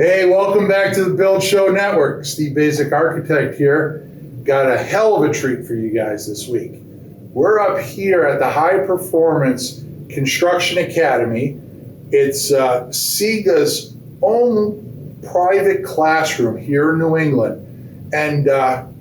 Hey, welcome back to the Build Show Network. Steve Basic Architect here. Got a hell of a treat for you guys this week. We're up here at the High Performance Construction Academy. It's SIGA's own private classroom here in New England. And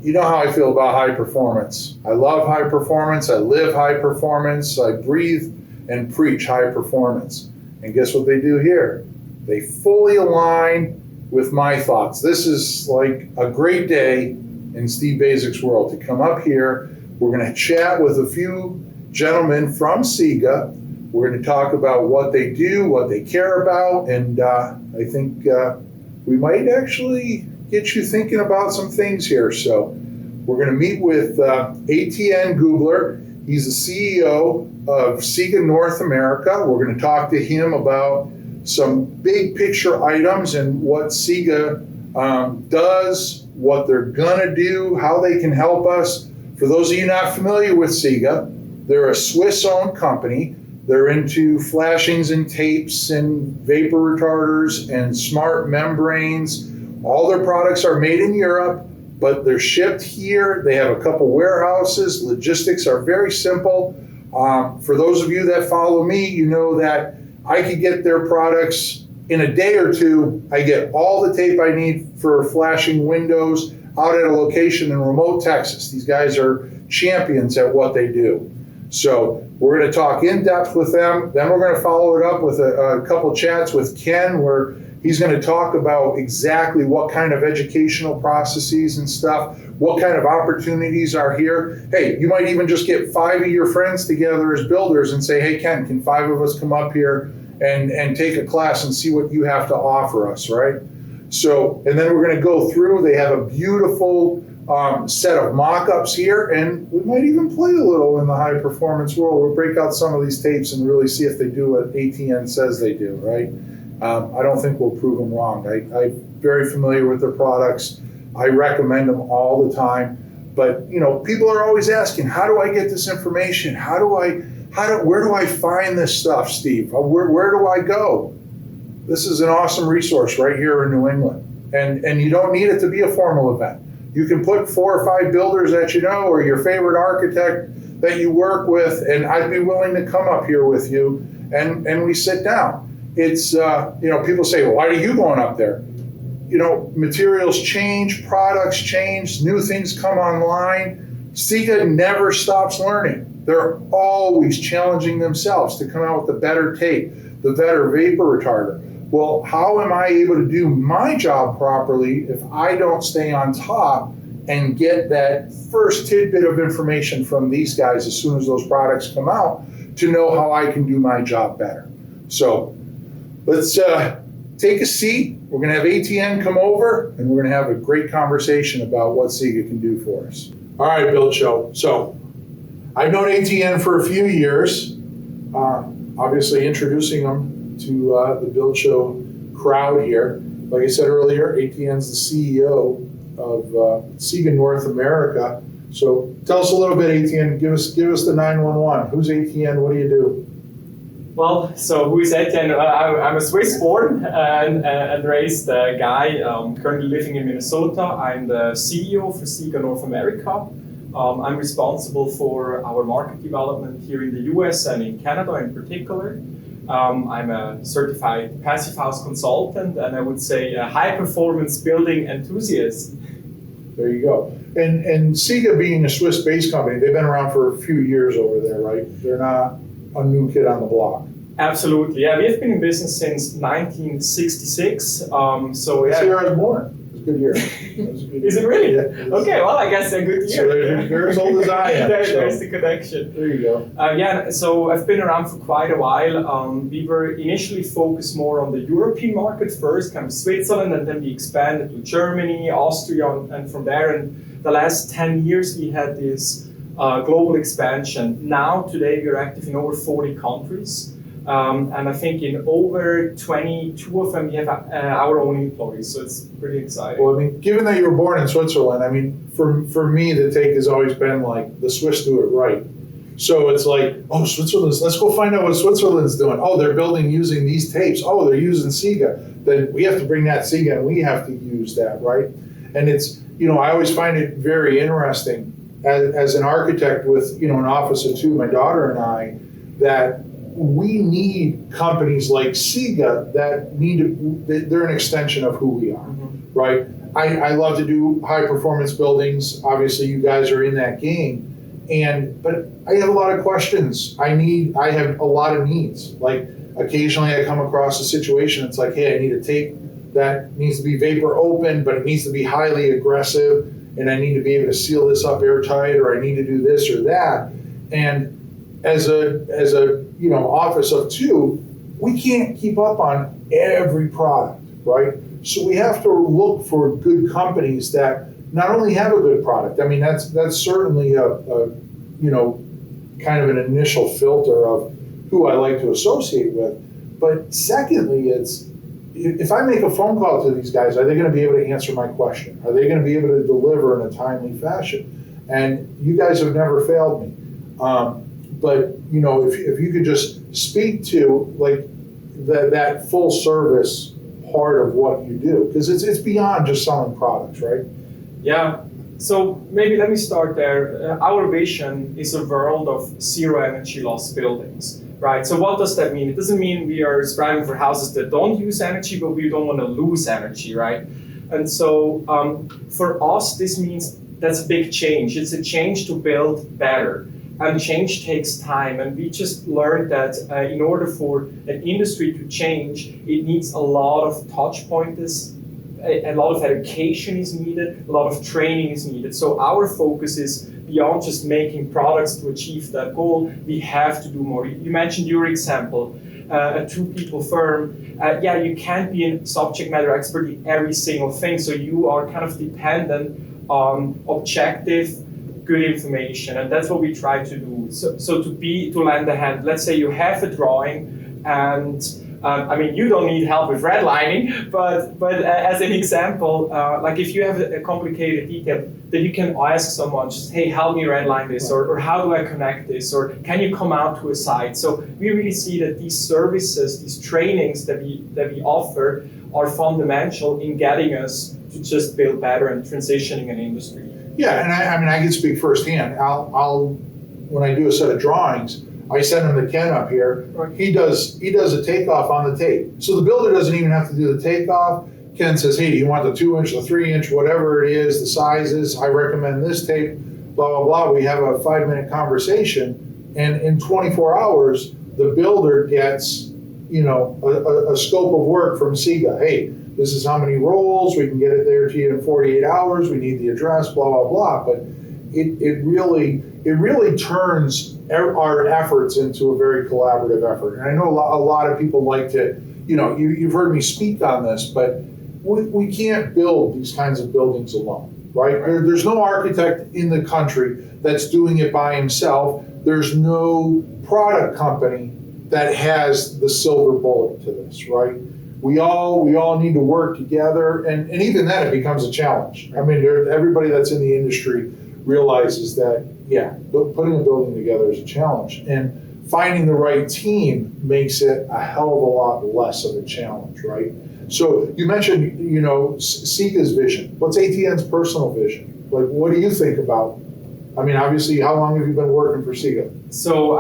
you know how I feel about high performance. I love high performance. I live high performance. I breathe and preach high performance. And guess what they do here? They fully align with my thoughts. This is like a great day in Steve Basic's world to come up here. We're going to chat with a few gentlemen from SIGA. We're going to talk about what they do, what they care about, and I think we might actually get you thinking about some things here. So we're going to meet with Etienne Gubler. He's the CEO of SIGA North America. We're going to talk to him about some big picture items and what SIGA does, what they're gonna do, how they can help us. For those of you not familiar with SIGA, they're a Swiss-owned company. They're into flashings and tapes and vapor retarders and smart membranes. All their products are made in Europe, but they're shipped here. They have a couple warehouses. Logistics are very simple. For those of you that follow me, you know that I could get their products in a day or two. I get all the tape I need for flashing windows out at a location in remote Texas. These guys are champions at what they do. So we're going to talk in depth with them. Then we're going to follow it up with a couple chats with Ken, where he's going to talk about exactly what kind of educational processes and stuff, what kind of opportunities are here. Hey, you might even just get 5 of your friends together as builders and say, hey, Ken, can 5 of us come up here and take a class and see what you have to offer us, right? So, and then we're going to go through. They have a beautiful set of mock-ups here, and we might even play a little in the high performance world. We'll break out some of these tapes and really see if they do what ATN says they do, right? I don't think we'll prove them wrong. I'm very familiar with their products. I recommend them all the time. But you know, people are always asking, how do I get this information? Where do I find this stuff, Steve? Where do I go? This is an awesome resource right here in New England. And you don't need it to be a formal event. You can put 4 or 5 builders that you know, or your favorite architect that you work with, and I'd be willing to come up here with you and we sit down. It's, people say, well, why are you going up there? You know, materials change, products change, new things come online. SIGA never stops learning. They're always challenging themselves to come out with the better tape, the better vapor retarder. Well, how am I able to do my job properly if I don't stay on top and get that first tidbit of information from these guys as soon as those products come out to know how I can do my job better? So let's take a seat. We're going to have ATN come over, and we're going to have a great conversation about what SIGA can do for us. All right, Build Show. So I've known ATN for a few years, obviously introducing them to the Build Show crowd here. Like I said earlier, ATN's the CEO of SIGA North America. So tell us a little bit, ATN. Give us the 911. Who's ATN? What do you do? Well, so who is Etienne? I'm a Swiss-born and raised guy, currently living in Minnesota. I'm the CEO for SIGA North America. I'm responsible for our market development here in the US and in Canada in particular. I'm a certified passive house consultant, and I would say a high-performance building enthusiast. There you go. And SIGA being a Swiss-based company, they've been around for a few years over there, right? They're not a new kid on the block. Absolutely, yeah. We've been in business since 1966. That's the year I was born. It was a good year. Is it really? Yeah. Okay, well, I guess a good year. So they're as old as I am. There's the connection. There you go. So I've been around for quite a while. We were initially focused more on the European market first, kind of Switzerland, and then we expanded to Germany, Austria, and from there. And the last 10 years, we had this global expansion. Now, today, we're active in over 40 countries. And I think in over 22 of them, we have our own employees, so it's pretty exciting. Well, I mean, given that you were born in Switzerland, I mean, for me, the take has always been like, the Swiss do it right. So it's like, oh, Switzerland's, let's go find out what Switzerland's doing. Oh, they're building using these tapes. Oh, they're using Sega. Then we have to bring that Sega and we have to use that, right? And it's, I always find it very interesting as an architect with, an office of two, my daughter and I, that we need companies like Sega they're an extension of who we are, right? I love to do high performance buildings. Obviously, you guys are in that game. But I have a lot of questions. I have a lot of needs. Like occasionally I come across a situation, it's like, hey, I need a tape that needs to be vapor open, but it needs to be highly aggressive, and I need to be able to seal this up airtight, or I need to do this or that. And as a office of two, we can't keep up on every product, right? So we have to look for good companies that not only have a good product. I mean, that's certainly a kind of an initial filter of who I like to associate with. But secondly, it's if I make a phone call to these guys, are they going to be able to answer my question? Are they going to be able to deliver in a timely fashion? And you guys have never failed me. But if you could just speak to like that full service part of what you do, because it's beyond just selling products, right? Yeah. So maybe let me start there. Our vision is a world of zero energy loss buildings, right? So what does that mean? It doesn't mean we are striving for houses that don't use energy, but we don't want to lose energy, right? And so for us, this means that's a big change. It's a change to build better. And change takes time. And we just learned that in order for an industry to change, it needs a lot of touch points. A lot of education is needed, a lot of training is needed. So our focus is beyond just making products to achieve that goal. We have to do more. You mentioned your example, a two-people firm. You can't be a subject matter expert in every single thing. So you are kind of dependent on objective, good information, and that's what we try to do. So to lend a hand. Let's say you have a drawing and you don't need help with redlining, but as an example, like if you have a complicated detail, then you can ask someone, just, hey, help me redline this, or how do I connect this, or can you come out to a site? So we really see that these services, these trainings that we offer are fundamental in getting us to just build better and transitioning an industry. Yeah, and I can speak firsthand. I'll when I do a set of drawings, I send him to Ken up here. Right. He does a takeoff on the tape. So the builder doesn't even have to do the takeoff. Ken says, hey, do you want the 2-inch, the 3-inch, whatever it is, the sizes? I recommend this tape, blah, blah, blah. We have a 5-minute conversation. And in 24 hours, the builder gets, a scope of work from Sega. Hey, this is how many rolls. We can get it there to you in 48 hours. We need the address, blah, blah, blah. But it really turns our efforts into a very collaborative effort. And I know a lot of people like to, you've heard me speak on this, but we can't build these kinds of buildings alone, right? There's no architect in the country that's doing it by himself. There's no product company that has the silver bullet to this, right? We all need to work together, and even then it becomes a challenge. I mean, everybody that's in the industry realizes that, putting a building together is a challenge, and finding the right team makes it a hell of a lot less of a challenge, right? So you mentioned, Sega's vision. What's ATN's personal vision? Like, what do you think about? I mean, obviously, how long have you been working for Sega? So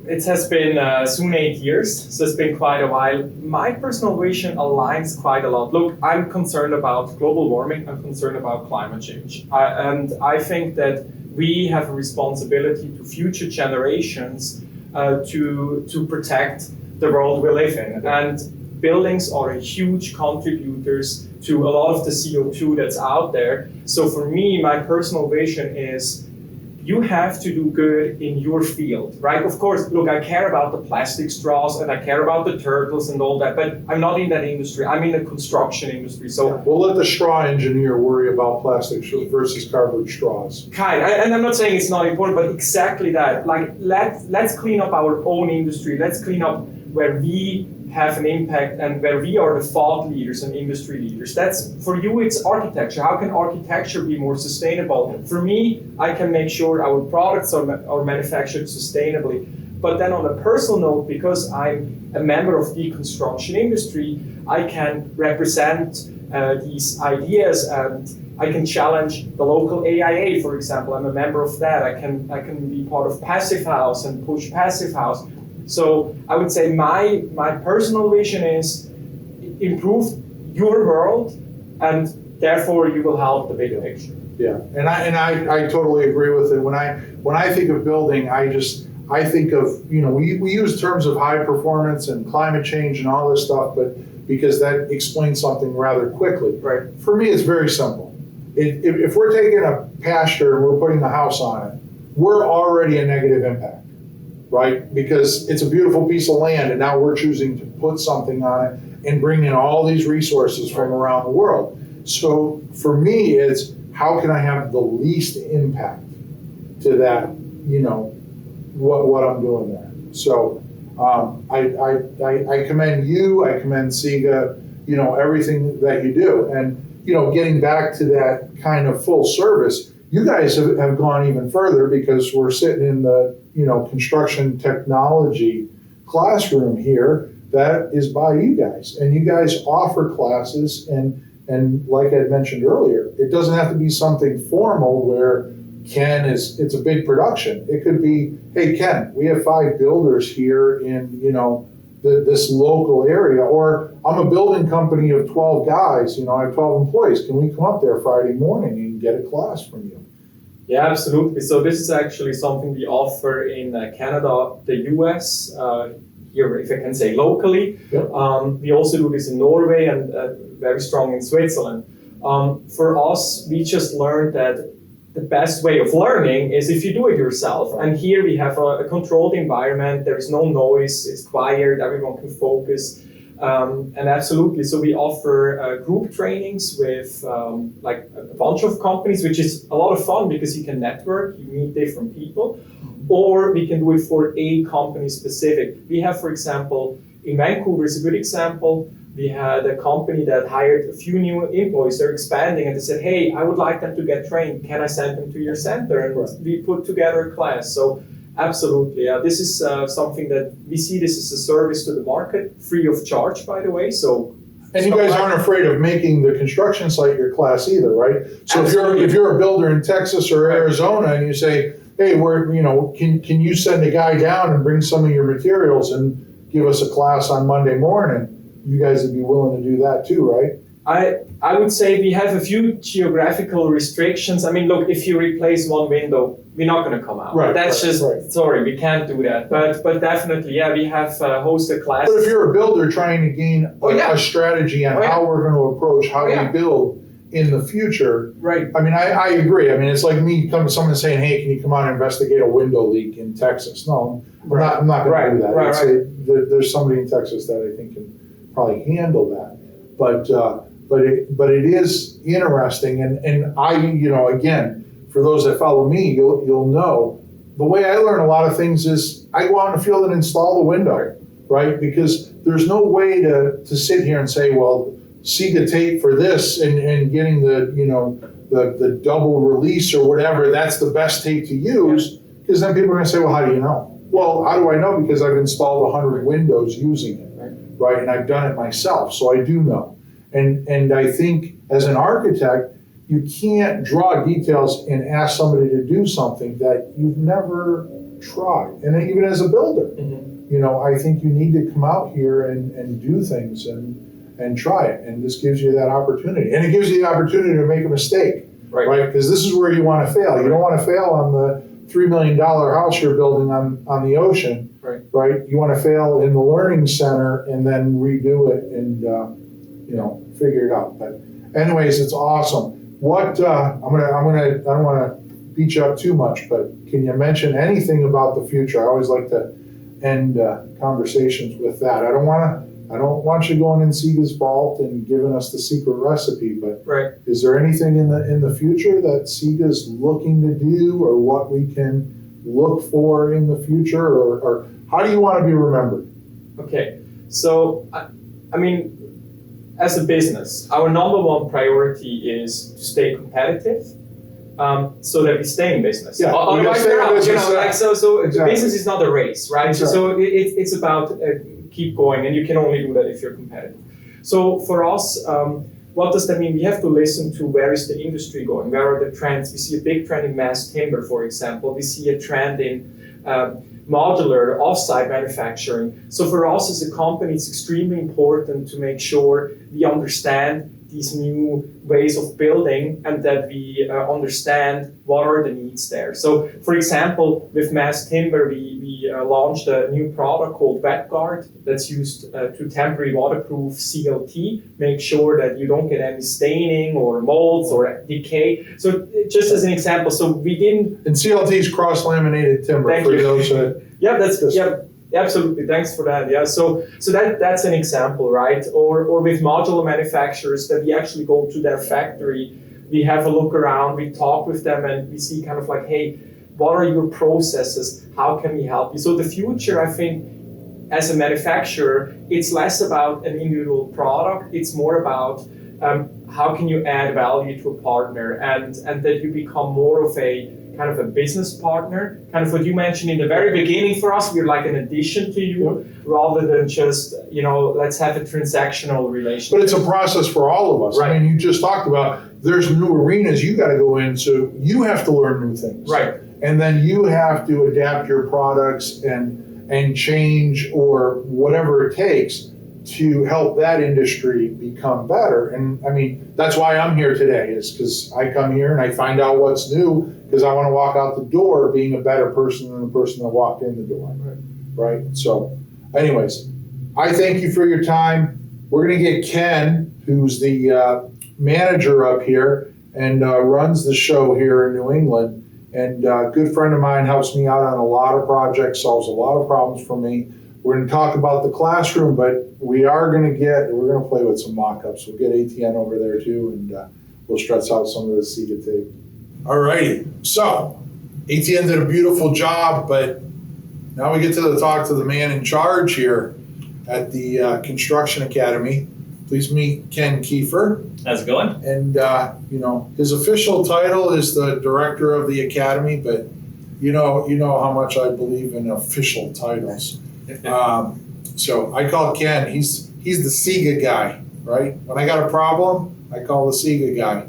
it has been soon 8 years, so it's been quite a while. My personal vision aligns quite a lot. Look, I'm concerned about global warming, I'm concerned about climate change. And I think that we have a responsibility to future generations to protect the world we live in. And buildings are huge contributors to a lot of the CO2 that's out there. So for me, my personal vision is you have to do good in your field, right? Of course, look, I care about the plastic straws and I care about the turtles and all that, but I'm not in that industry. I'm in the construction industry. So we'll let the straw engineer worry about plastic versus cardboard straws. And I'm not saying it's not important, but exactly that. Like, let's clean up our own industry. Let's clean up where we have an impact and where we are the thought leaders and industry leaders. That's for you, it's architecture. How can architecture be more sustainable? For me, I can make sure our products are manufactured sustainably. But then on a personal note, because I'm a member of the construction industry, I can represent these ideas and I can challenge the local AIA, for example. I'm a member of that. I can be part of Passive House and push Passive House. So I would say my personal vision is improve your world, and therefore you will help the bigger picture. Yeah, and I totally agree with it. When I think of building, I think of, we use terms of high performance and climate change and all this stuff, but because that explains something rather quickly. Right. For me, it's very simple. If we're taking a pasture and we're putting a house on it, we're already a negative impact, right? Because it's a beautiful piece of land and now we're choosing to put something on it and bring in all these resources from around the world. So for me, it's how can I have the least impact to that, what I'm doing there. So I commend you, I commend SIGA, everything that you do. And, getting back to that kind of full service, you guys have gone even further because we're sitting in the, construction technology classroom here that is by you guys. And you guys offer classes and like I mentioned earlier, it doesn't have to be something formal where Ken it's a big production. It could be, hey, Ken, we have 5 builders here in, this local area, or I'm a building company of 12 guys, I have 12 employees. Can we come up there Friday morning and get a class from you? Yeah, absolutely. So this is actually something we offer in Canada, the US, here, if I can say locally. Yep. We also do this in Norway and very strong in Switzerland. For us, we just learned that the best way of learning is if you do it yourself. And here we have a controlled environment. There is no noise. It's quiet. Everyone can focus. And absolutely. So we offer group trainings with like a bunch of companies, which is a lot of fun because you can network, you meet different people, or we can do it for a company specific. We have, for example, in Vancouver is a good example. We had a company that hired a few new employees. They're expanding and they said, hey, I would like them to get trained. Can I send them to your center? And we put together a class. So absolutely. This is something that we see this as a service to the market, free of charge, by the way. So, and you guys aren't afraid of making the construction site your class either, right? So if you're a builder in Texas or Arizona and you say, hey, can you send a guy down and bring some of your materials and give us a class on Monday morning? You guys would be willing to do that too, right? I would say we have a few geographical restrictions. I mean, look, if you replace one window, we're not going to come out. Right. Sorry, we can't do that. But definitely, yeah, we have hosted classes. But if you're a builder trying to gain a strategy on how we're going to approach how we build in the future, right? I mean, I agree. I mean, it's like me coming to someone saying, "Hey, can you come out and investigate a window leak in Texas?" No, I'm not going to do that. Right. There's somebody in Texas that I think can probably handle that, but it is interesting, and I, again, for those that follow me, you'll know the way I learn a lot of things is I go out in the field and install the window, right? Because there's no way to sit here and say, well, SIGA tape for this and getting the double release or whatever, that's the best tape to use, because then people are going to say, well, how do you know? Well, how do I know? Because I've installed 100 windows using it. Right, and I've done it myself, so I do know. And I think as an architect, you can't draw details and ask somebody to do something that you've never tried. And even as a builder, I think you need to come out here and do things and try it. And this gives you that opportunity. And it gives you the opportunity to make a mistake, right? Because this is where you want to fail. You don't want to fail on the $3 million house you're building on the ocean. Right? You want to fail in the learning center and then redo it and figure it out. But anyways, it's awesome. What I don't want to beat you up too much, but can you mention anything about the future? I always like to end conversations with that. I don't want you going in SIGA's vault and giving us the secret recipe, but is there anything in the future that SIGA's looking to do, or what we can look for in the future, or how do you want to be remembered? Okay, So, I mean, as a business, our number one priority is to stay competitive, so that we stay in business. Yeah, Otherwise, we're out. You know, like so. Exactly. Business is not a race, right? Exactly. So it's about keep going, and you can only do that if you're competitive. So for us, what does that mean? We have to listen to where is the industry going, where are the trends. We see a big trend in mass timber, for example. We see a trend in modular off-site manufacturing. So for us as a company, it's extremely important to make sure we understand these new ways of building and that we understand what are the needs there. So for example, with mass timber, we launched a new product called WetGuard that's used to temporary waterproof CLT, make sure that you don't get any staining or molds or decay. So just as an example, so we didn't... And CLT is cross-laminated timber. Thank for you. those that... Yeah, absolutely. Thanks for that. Yeah, so that's an example, right? Or with modular manufacturers that we actually go to their factory, we have a look around, we talk with them, and we see kind of like, hey, what are your processes? How can we help you? So the future, I think, as a manufacturer, it's less about an individual product. It's more about how can you add value to a partner, and that you become more of a kind of a business partner, kind of what you mentioned in the very beginning. For us, we're like an addition to you, rather than just, let's have a transactional relationship. But it's a process for all of us. Right. I mean, you just talked about there's new arenas you got to go in, so you have to learn new things. Right. And then you have to adapt your products and change or whatever it takes to help that industry become better. And I mean, that's why I'm here today, is because I come here and I find out what's new, because I want to walk out the door being a better person than the person that walked in the door. Right? So anyways, I thank you for your time. We're going to get Ken, who's the manager up here and runs the show here in New England. And a good friend of mine, helps me out on a lot of projects, solves a lot of problems for me. We're going to talk about the classroom, but we're going to play with some mock-ups. We'll get ATN over there too, and we'll stretch out some of the Sega tape. All righty. So ATN did a beautiful job, but now we get to talk to the man in charge here at the Construction Academy. Please meet Ken Kiefer. How's it going? And, his official title is the director of the academy, but you know how much I believe in official titles. So I call Ken, he's the SIGA guy, right? When I got a problem, I call the SIGA guy.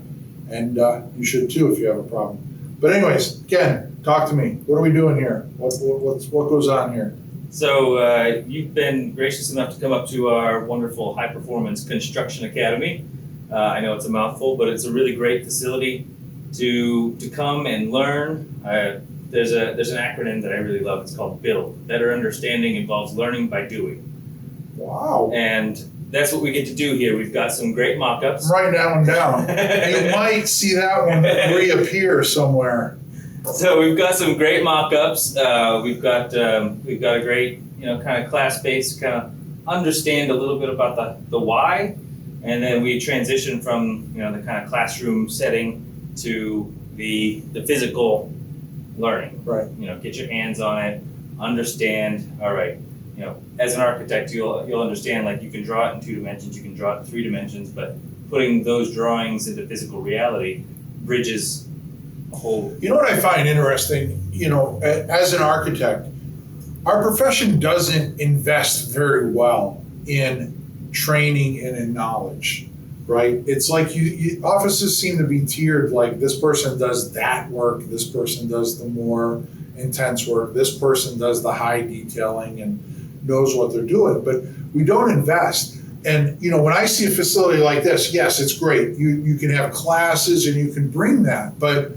And you should too if you have a problem. But anyways, Ken, talk to me. What are we doing here? What goes on here? So you've been gracious enough to come up to our wonderful High Performance Construction Academy. I know it's a mouthful, but it's a really great facility to come and learn. There's an acronym that I really love. It's called BUILD. Better understanding involves learning by doing. Wow. And that's what we get to do here. We've got some great mock-ups. Write that one down. You might see that one reappear somewhere. So we've got some great mock-ups. We've got a great, kind of class-based, kind of understand a little bit about the why, and then we transition from, the kind of classroom setting to the physical learning. Right. Get your hands on it, understand. All right. As an architect, you'll understand, like, you can draw it in 2 dimensions, you can draw it in 3 dimensions, but putting those drawings into physical reality bridges a whole. You know what I find interesting? As an architect, our profession doesn't invest very well in training and in knowledge, right? It's like offices seem to be tiered, like this person does that work, this person does the more intense work, this person does the high detailing and knows what they're doing, but we don't invest. And when I see a facility like this, yes, it's great. You can have classes and you can bring that, but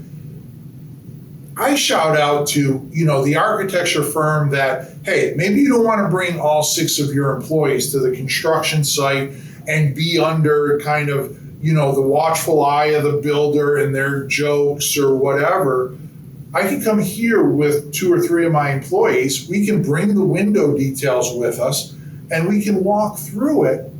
I shout out to the architecture firm that, hey, maybe you don't want to bring all 6 of your employees to the construction site and be under kind of the watchful eye of the builder and their jokes or whatever. I can come here with 2 or 3 of my employees. We can bring the window details with us, and we can walk through it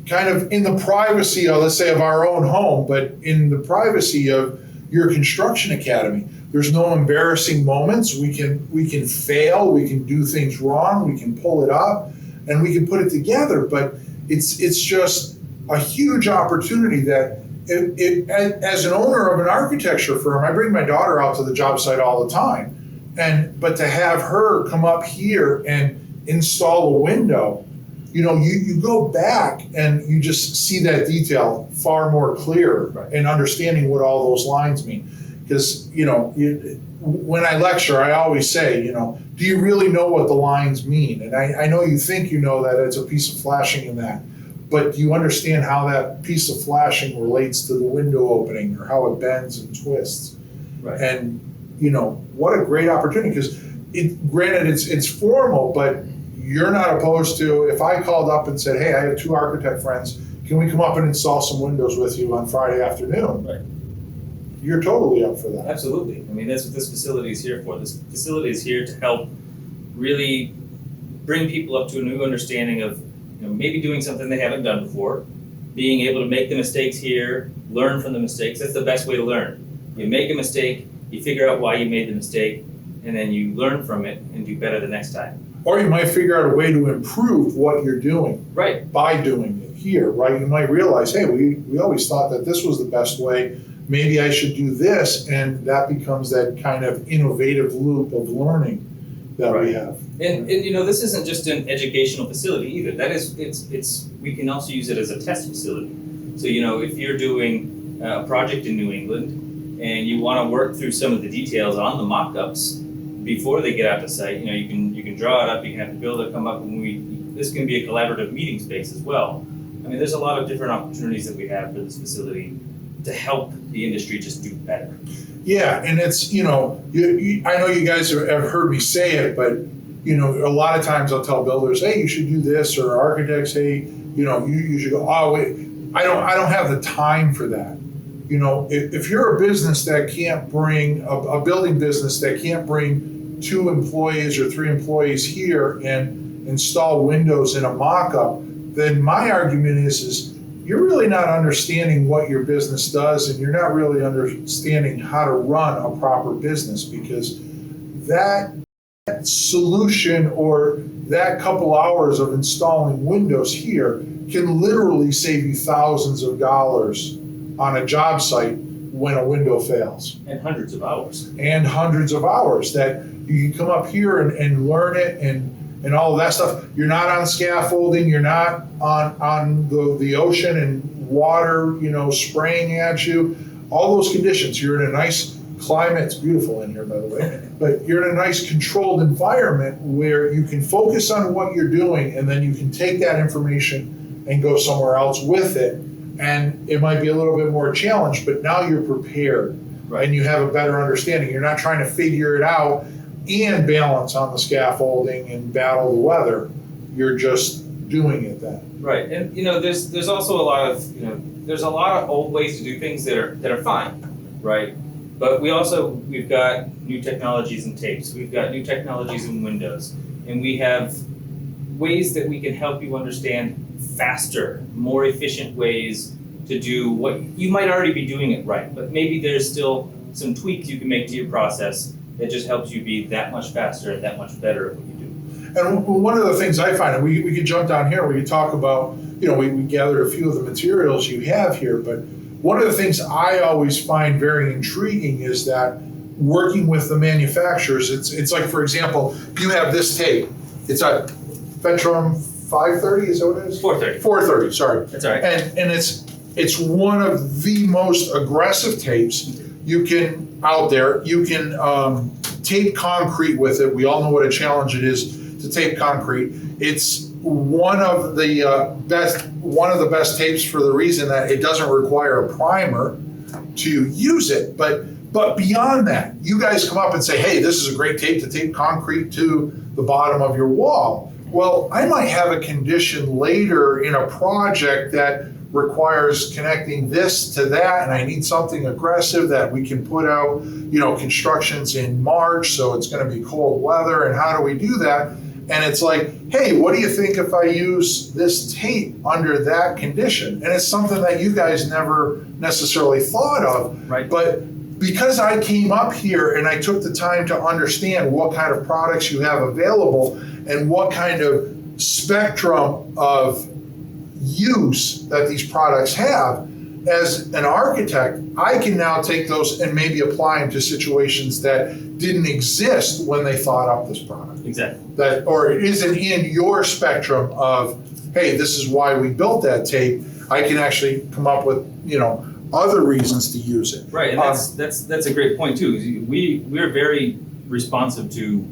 kind of in the privacy of, let's say, of our own home, but in the privacy of your construction academy. There's no embarrassing moments. We can fail. We can do things wrong. We can pull it up. and we can put it together. But it's just a huge opportunity that as an owner of an architecture firm, I bring my daughter out to the job site all the time, but to have her come up here and install a window, you go back and you just see that detail far more clear, Right. and understanding what all those lines mean. Because when I lecture, I always say, do you really know what the lines mean? And I know you think you know that it's a piece of flashing in that, but do you understand how that piece of flashing relates to the window opening, or how it bends and twists? Right. And what a great opportunity, because granted it's formal, but you're not opposed to, if I called up and said, hey, I have 2 architect friends, can we come up and install some windows with you on Friday afternoon? Right. You're totally up for that. Absolutely. I mean, that's what this facility is here for. This facility is here to help really bring people up to a new understanding of, maybe doing something they haven't done before, being able to make the mistakes here, learn from the mistakes. That's the best way to learn. You make a mistake, you figure out why you made the mistake, and then you learn from it and do better the next time. Or you might figure out a way to improve what you're doing Right. by doing it here, right? You might realize, hey, we always thought that this was the best way. Maybe I should do this, and that becomes that kind of innovative loop of learning that we Right. have. And this isn't just an educational facility either. That is, it's we can also use it as a test facility. So if you're doing a project in New England and you want to work through some of the details on the mock-ups before they get out to site, you can draw it up. You can have the builder come up, and this can be a collaborative meeting space as well. I mean, there's a lot of different opportunities that we have for this facility to help the industry just do better. Yeah, and it's, I know you guys have heard me say it, but, a lot of times I'll tell builders, hey, you should do this, or architects, hey, you should go, oh, wait, I don't have the time for that. If you're a business that can't bring, a building business that can't bring 2 employees or 3 employees here and install windows in a mock-up, then my argument is you're really not understanding what your business does, and you're not really understanding how to run a proper business, because that solution or that couple hours of installing windows here can literally save you thousands of dollars on a job site when a window fails. And hundreds of hours. And hundreds of hours that you can come up here and learn it and all of that stuff. You're not on scaffolding, you're not on the ocean and water, spraying at you. All those conditions, you're in a nice climate. It's beautiful in here, by the way. But you're in a nice controlled environment where you can focus on what you're doing, and then you can take that information and go somewhere else with it. And it might be a little bit more challenged, but now you're prepared, right? And you have a better understanding. You're not trying to figure it out and balance on the scaffolding and battle the weather. You're just doing it then. Right, and there's also a lot of there's a lot of old ways to do things that are fine, right? But we've got new technologies in tapes, we've got new technologies in windows, and we have ways that we can help you understand faster, more efficient ways to do what you might already be doing it right, but maybe there's still some tweaks you can make to your process that just helps you be that much faster and that much better at what you do. And one of the things I find, and we could jump down here, we could talk about, we gathered a few of the materials you have here, but one of the things I always find very intriguing is that working with the manufacturers, it's like, for example, you have this tape. It's a Ventrum 530, is that what it is? 430. 430, sorry. That's all right. And it's one of the most aggressive tapes you can out there. You can tape concrete with it. We all know what a challenge it is to tape concrete. It's one of the best tapes for the reason that it doesn't require a primer to use it. But beyond that, you guys come up and say, hey, this is a great tape to tape concrete to the bottom of your wall. Well, I might have a condition later in a project that requires connecting this to that, and I need something aggressive that we can put out, construction's in March, so it's going to be cold weather, and how do we do that? And it's like, hey, what do you think if I use this tape under that condition? And it's something that you guys never necessarily thought of. Right. But because I came up here and I took the time to understand what kind of products you have available and what kind of spectrum of use that these products have, as an architect, I can now take those and maybe apply them to situations that didn't exist when they thought up this product. Exactly. That, or it isn't in your spectrum of, hey, this is why we built that tape. I can actually come up with, other reasons to use it. Right, and that's a great point too. We're very responsive to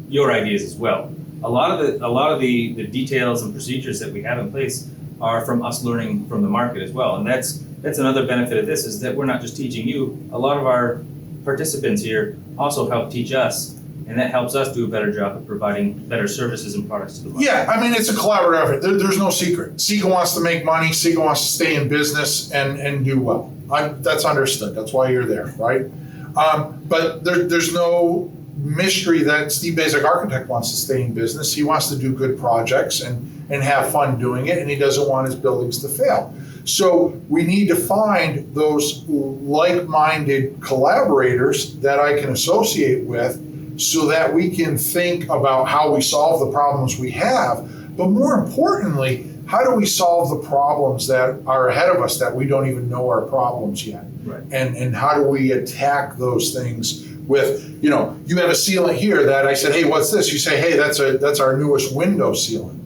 your ideas as well. A lot of the details and procedures that we have in place are from us learning from the market as well, and that's another benefit of this, is that we're not just teaching you. A lot of our participants here also help teach us, and that helps us do a better job of providing better services and products to the market. Yeah, I mean, it's a collaborative effort. There's no secret. Sika wants to make money. Sika wants to stay in business and do well. That's understood. That's why you're there, right? But there's no mystery that Steve Basic Architect wants to stay in business. He wants to do good projects and have fun doing it, and he doesn't want his buildings to fail. So we need to find those like-minded collaborators that I can associate with, so that we can think about how we solve the problems we have, but more importantly, how do we solve the problems that are ahead of us that we don't even know are problems yet? Right. And how do we attack those things with, you have a sealant here that I said, hey, what's this? You say, hey, that's our newest window sealant.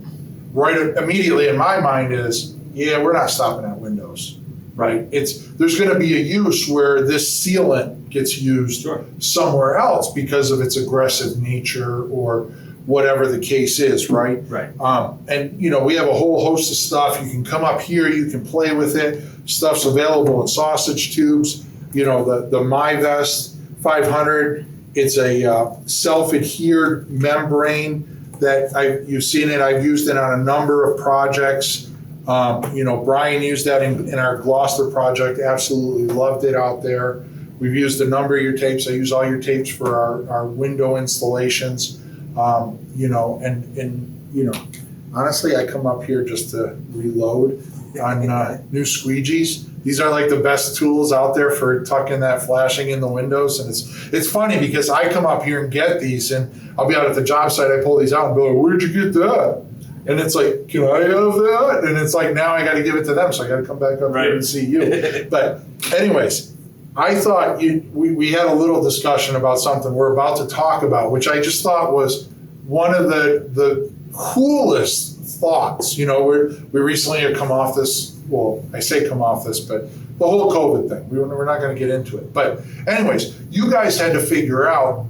Right immediately in my mind is, yeah, we're not stopping at windows. Right? There's going to be a use where this sealant gets used somewhere else because of its aggressive nature or whatever the case is, right? Right. And we have a whole host of stuff. You can come up here, you can play with it. Stuff's available in sausage tubes. The MyVest 500. It's a self-adhered membrane that you've seen it. I've used it on a number of projects. Brian used that in our Gloucester project, absolutely loved it out there. We've used a number of your tapes. I use all your tapes for our window installations. Honestly, I come up here just to reload on new squeegees. These are like the best tools out there for tucking that flashing in the windows. And it's funny because I come up here and get these, and I'll be out at the job site, I pull these out and be like, where'd you get that? And it's like, can I have that? And it's like, now I got to give it to them, so I got to come back up here and see you. But anyways, I thought we had a little discussion about something we're about to talk about, which I just thought was one of the coolest thoughts. We recently have come off this, well, I say come off this, but the whole COVID thing, we're not going to get into it. But anyways, you guys had to figure out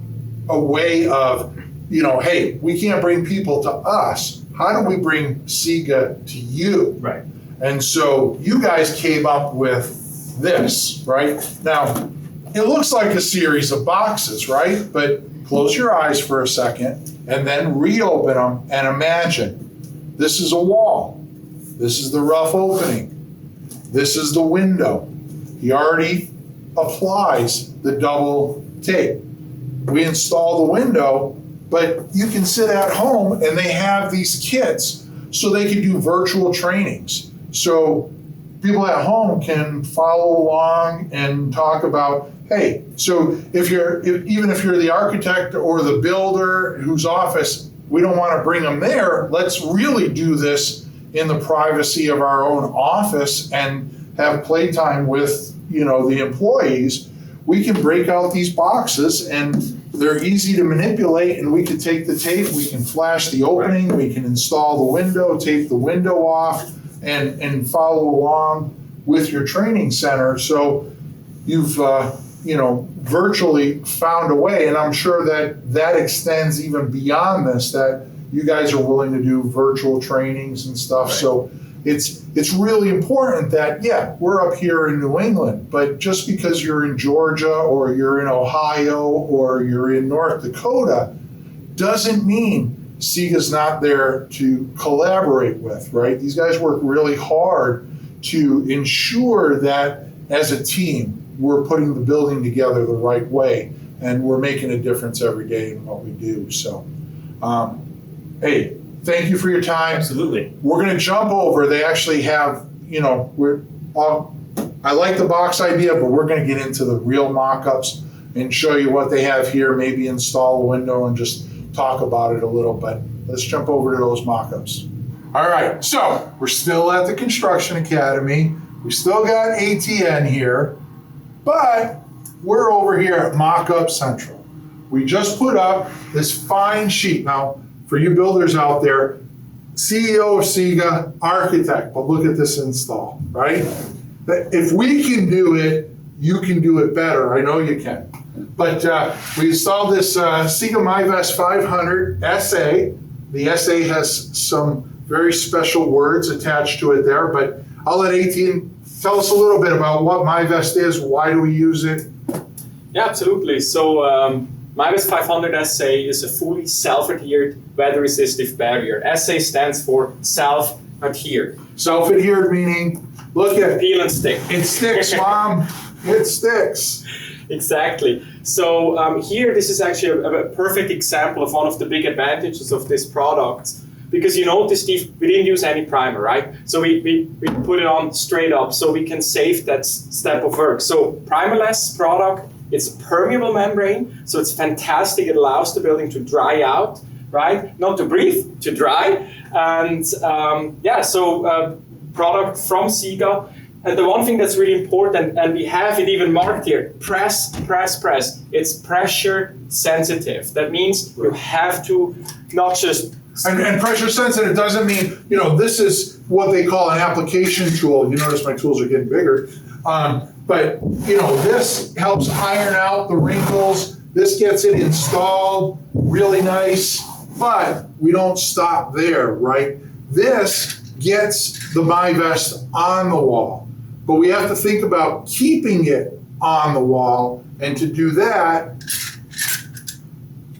a way of, hey, we can't bring people to us. How do we bring Sika to you? Right. And so you guys came up with this, right? Now, it looks like a series of boxes, right? But close your eyes for a second and then reopen them and imagine this is a wall. This is the rough opening. This is the window. He already applies the double tape. We install the window, but you can sit at home and they have these kits so they can do virtual trainings. So people at home can follow along and talk about, hey, so even if you're the architect or the builder whose office, we don't want to bring them there, let's really do this in the privacy of our own office and have playtime with, the employees. We can break out these boxes and they're easy to manipulate, and we can take the tape, we can flash the opening, we can install the window, tape the window off, and follow along with your training center. So you've virtually found a way, and I'm sure that extends even beyond this, that you guys are willing to do virtual trainings and stuff. Right. So it's really important that, yeah, we're up here in New England, but just because you're in Georgia or you're in Ohio or you're in North Dakota doesn't mean Sika's not there to collaborate with, right? These guys work really hard to ensure that as a team, we're putting the building together the right way, and we're making a difference every day in what we do. So, hey, thank you for your time. Absolutely. We're going to jump over. They actually have, I like the box idea, but we're going to get into the real mock-ups and show you what they have here, maybe install a window and just talk about it a little. But let's jump over to those mock-ups. All right, so we're still at the Construction Academy. We still got ATN here, but we're over here at Mock-Up Central. We just put up this fine sheet. Now, for you builders out there, CEO of SIGA, architect, but look at this install, right? If we can do it, you can do it better. I know you can. But we installed this SIGA MyVest 500 SA. The SA has some very special words attached to it there, but I'll let ATN tell us a little bit about what MyVest is, why do we use it? Yeah, absolutely. So MyVest 500 SA is a fully self-adhered weather-resistive barrier. SA stands for self-adhered. Self-adhered meaning, look at Peel and stick. it sticks, Mom, it sticks. Exactly. So here, this is actually a perfect example of one of the big advantages of this product. Because you notice, Steve, we didn't use any primer, right? So we put it on straight up so we can save that step of work. So primerless product, it's a permeable membrane, so it's fantastic. It allows the building to dry out, right? Not to breathe, to dry. And product from SIGA. And the one thing that's really important, and we have it even marked here, press. It's pressure sensitive. That means you have to not just And pressure sensitive doesn't mean, this is what they call an application tool. You notice my tools are getting bigger. But this helps iron out the wrinkles. This gets it installed really nice, but we don't stop there, right? This gets the MyVest on the wall, but we have to think about keeping it on the wall. And to do that,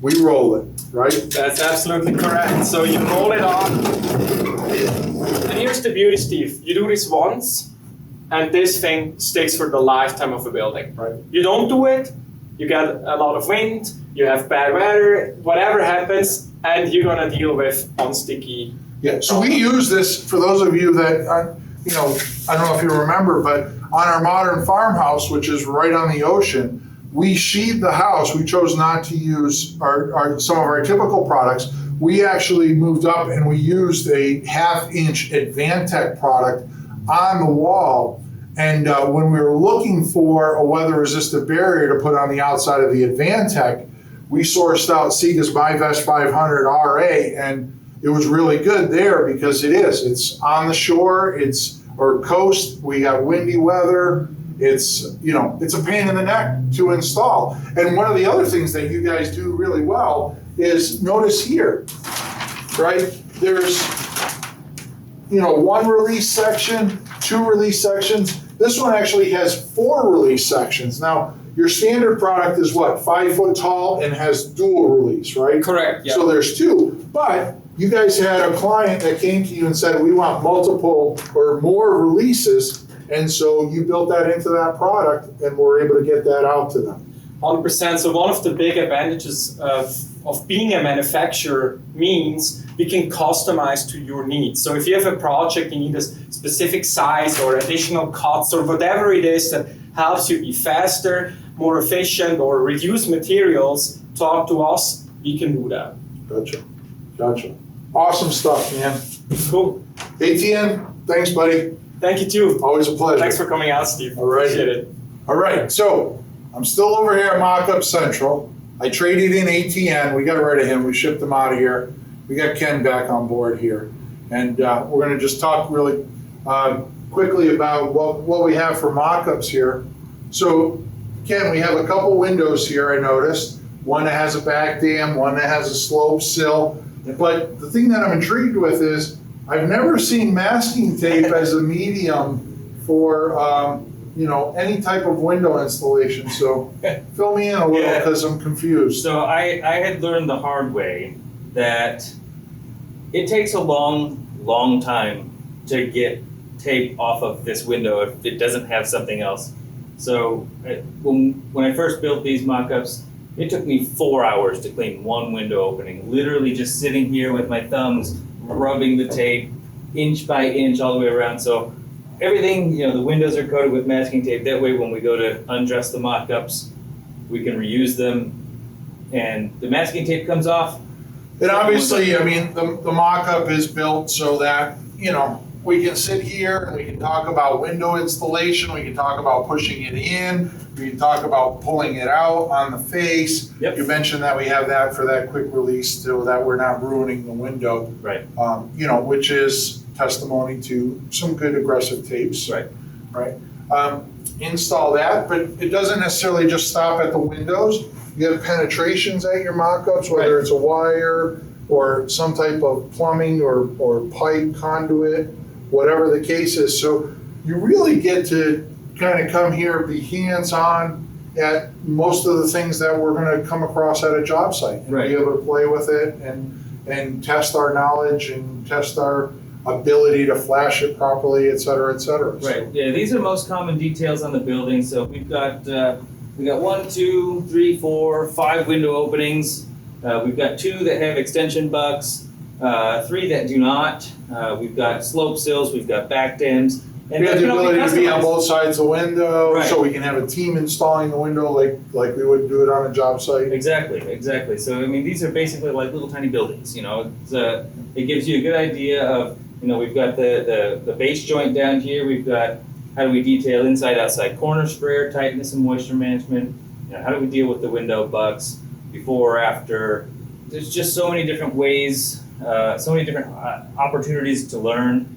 we roll it. Right? That's absolutely correct. So you roll it on. And here's the beauty, Steve. You do this once, and this thing sticks for the lifetime of a building. Right. You don't do it, you get a lot of wind, you have bad weather, whatever happens, and you're gonna deal with unsticky. Yeah, so we use this, for those of you that, I don't know if you remember, but on our modern farmhouse, which is right on the ocean, we sheathed the house. We chose not to use some of our typical products. We actually moved up and we used a 1/2-inch Advantech product on the wall. And when we were looking for a weather-resistant barrier to put on the outside of the Advantech, we sourced out SIGA's MyVest 500 RA, and it was really good there because it's on the shore, or coast, we have windy weather. It's a pain in the neck to install. And one of the other things that you guys do really well is notice here, right? There's, 1 release section, 2 release sections. This one actually has 4 release sections. Now, your standard product is what, 5 foot tall and has dual release, right? Correct, yeah. So there's 2, but you guys had a client that came to you and said, we want multiple or more releases. And so you built that into that product and were able to get that out to them. 100%. So one of the big advantages of being a manufacturer means we can customize to your needs. So if you have a project, you need a specific size or additional cuts or whatever it is that helps you be faster, more efficient, or reduce materials, talk to us, we can do that. Gotcha. Awesome stuff, man. Cool. ATN, thanks, buddy. Thank you too. Always a pleasure. Thanks for coming out, Steve. All right. Appreciate it. All right, so I'm still over here at Mock-Up Central. I traded in ATN. We got rid of him. We shipped him out of here. We got Ken back on board here. And we're going to just talk really quickly about what we have for mock-ups here. So, Ken, we have a couple windows here, I noticed. One that has a back dam, one that has a slope sill. But the thing that I'm intrigued with is I've never seen masking tape as a medium for any type of window installation. So fill me in a little because I'm confused. So I had learned the hard way that it takes a long time to get tape off of this window if it doesn't have something else. So when I first built these mock-ups, it took me 4 hours to clean one window opening, literally just sitting here with my thumbs, rubbing the tape inch by inch all the way around. So everything, the windows are coated with masking tape. That way when we go to undress the mock-ups, we can reuse them. And the masking tape comes off, And obviously, I mean, the mock-up is built so that, you know, we can sit here and we can talk about window installation, we can talk about pushing it in, we can talk about pulling it out on the face. Yep. You mentioned that we have that for that quick release so that we're not ruining the window. Right. You know, which is testimony to some good aggressive tapes. Right. Right. Install that, but it doesn't necessarily just stop at the windows. You have penetrations at your mock-ups, whether Right. it's a wire or some type of plumbing or pipe conduit, whatever the case is. So you really get to kind of come here, be hands-on at most of the things that we're going to come across at a job site. And Right. be able to play with it and test our knowledge and test our ability to flash it properly, et cetera, et cetera. Right. Yeah. These are the most common details on the building. So we've got 1, 2, 3, 4, 5 window openings. We've got 2 that have extension bucks, 3 that do not. We've got slope sills. We've got back dams. And We have that the can all be ability to be on customized. both sides of the window, Right. so we can have a team installing the window like we would do it on a job site. Exactly. So I mean, these are basically like little tiny buildings. You know, it gives you a good idea of, you know, we've got the base joint down here. We've got how do we detail inside outside corner sprayer, tightness and moisture management. You know, how do we deal with the window bucks before or after? There's just so many different ways, so many different opportunities to learn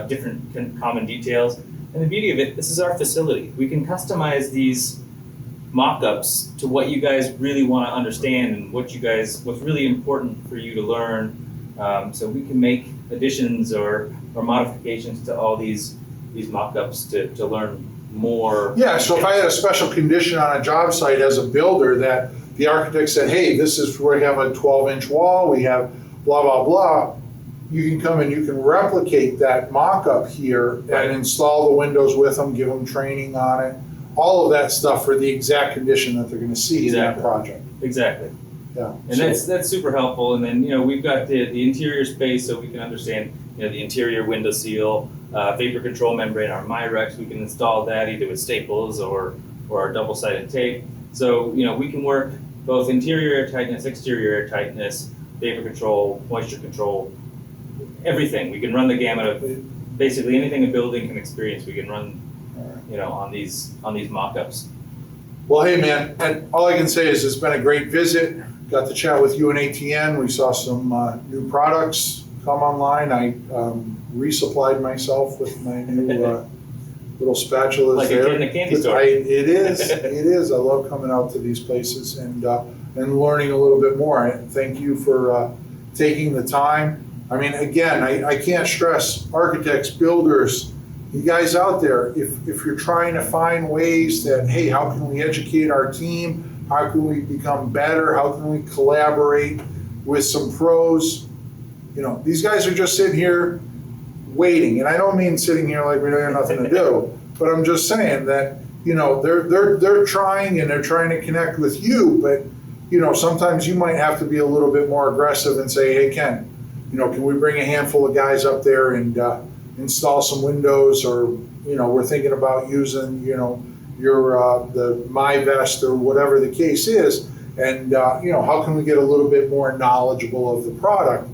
different common details. And the beauty of it, this is our facility. We can customize these mock-ups to what you guys really want to understand and what's really important for you to learn. So we can make additions or modifications to all these mock-ups to learn more. Yeah, so if I had a special condition on a job site as a builder that the architect said, hey, this is where we have a 12-inch wall, we have blah, blah, blah, you can come and you can replicate that mock-up here Right. and install the windows with them, give them training on it, all of that stuff for the exact condition that they're gonna see in that Exactly. project. Exactly. Yeah. And that's super helpful. And then, you know, we've got the interior space so we can understand, you know, the interior window seal, vapor control membrane, our Myrex. We can install that either with staples or our double-sided tape. So, you know, we can work both interior air tightness, exterior air tightness, vapor control, moisture control, everything. We can run the gamut of basically anything a building can experience. We can run, you know, on these mock-ups. Well, hey, man, and all I can say is it's been a great visit. Got to chat with you and ATN. We saw some new products come online. I resupplied myself with my new little spatulas Like a there. kid in a candy store. It is. I love coming out to these places and learning a little bit more. And thank you for taking the time. I mean, again, I can't stress architects, builders, you guys out there, if you're trying to find ways that, hey, how can we educate our team? How can we become better? How can we collaborate with some pros? You know, these guys are just sitting here waiting. And I don't mean sitting here like we don't have nothing to do, but I'm just saying that, you know, they're trying and they're trying to connect with you, but, you know, sometimes you might have to be a little bit more aggressive and say, hey, Ken, you know, can we bring a handful of guys up there and install some windows, or, you know, we're thinking about using, you know, your the MyVest or whatever the case is, and you know, how can we get a little bit more knowledgeable of the product?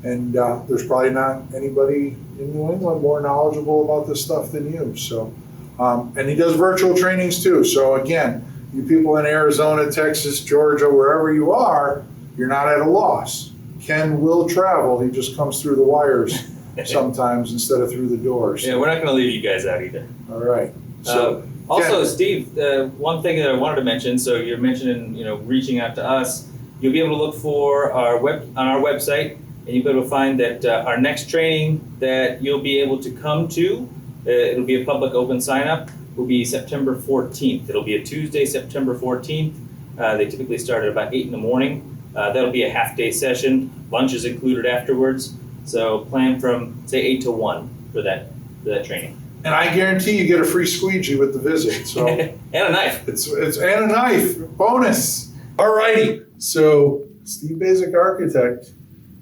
And there's probably not anybody in New England more knowledgeable about this stuff than you. So, and he does virtual trainings too. So again, you people in Arizona, Texas, Georgia, wherever you are, you're not at a loss. Ken will travel. He just comes through the wires sometimes instead of through the doors. Yeah, we're not going to leave you guys out either. All right. So Also, Ken. Steve, one thing that I wanted to mention, so you're mentioning, you know, reaching out to us, you'll be able to look for on our website, and you'll be able to find that our next training that you'll be able to come to, it'll be a public open sign up, will be September 14th. It'll be a Tuesday, September 14th. They typically start at about 8 in the morning. That'll be a half-day session. Lunch is included afterwards. So plan from, say, 8 to 1 for that training. And I guarantee you get a free squeegee with the visit. So And a knife. it's and a knife bonus. All righty. So Steve Basic Architect,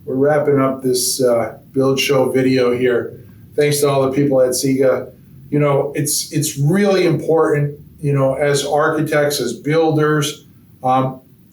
we're wrapping up this build show video here. Thanks to all the people at SIGA. You know, it's really important. You know, as architects, as builders,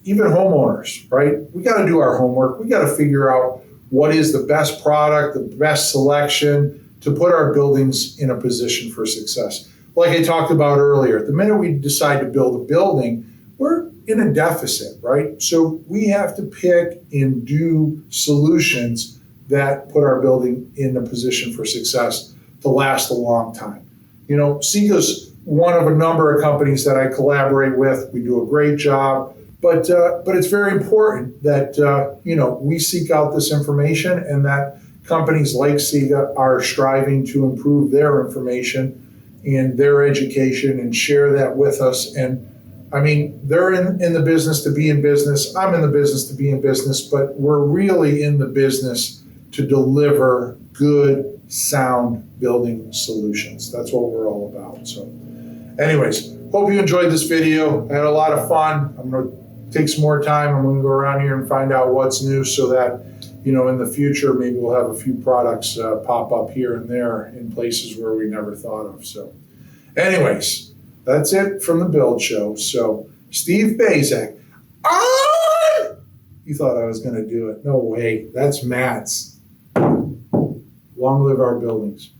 even homeowners, right? We got to do our homework. We got to figure out what is the best product, the best selection to put our buildings in a position for success. Like I talked about earlier, the minute we decide to build a building, we're in a deficit, right? So we have to pick and do solutions that put our building in a position for success to last a long time. You know, CEGA's one of a number of companies that I collaborate with. We do a great job, but it's very important that we seek out this information and that companies like CEGA are striving to improve their information and their education and share that with us. And I mean, they're in the business to be in business. I'm in the business to be in business, but we're really in the business to deliver good, sound building solutions. That's what we're all about. So anyways, hope you enjoyed this video. I had a lot of fun. I'm going to take some more time. I'm going to go around here and find out what's new so that, in the future, maybe we'll have a few products pop up here and there in places where we never thought of. So anyways, that's it from the Build Show. So Steve Bazek, on! You thought I was going to do it. No way. That's Matt's. Long live our buildings.